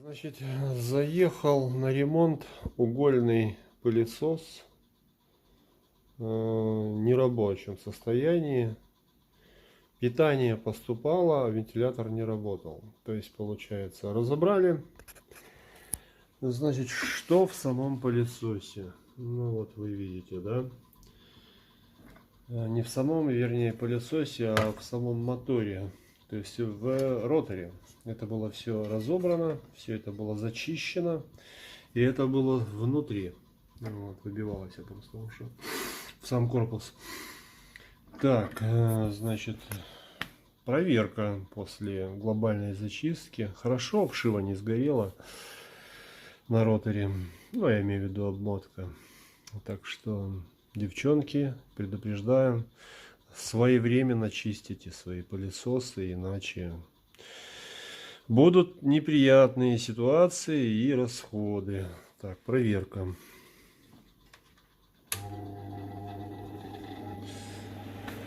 Значит, заехал на ремонт угольный пылесос в нерабочем состоянии. Питание поступало, а вентилятор не работал. То есть, получается, разобрали. Значит, что в самом пылесосе? Ну вот вы видите, да? Не в самом, вернее, пылесосе, а в самом моторе. То есть в роторе. Это было все разобрано, все это было зачищено. И это было внутри. Вот, выбивалось я просто ушел в сам корпус. Так, значит, проверка после глобальной зачистки. Хорошо, обшива не сгорела на роторе. Ну, я имею в виду обмотка. Так что, девчонки, предупреждаю, своевременно чистите свои пылесосы, иначе будут неприятные ситуации и расходы. Так, проверка.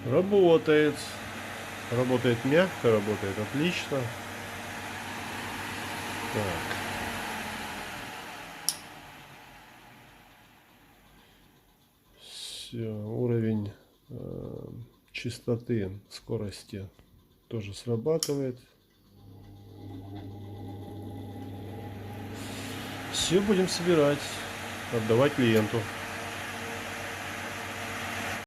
Работает. Работает мягко, работает отлично. Так. Все, уровень частоты, скорости тоже срабатывает. Все, будем собирать, отдавать клиенту.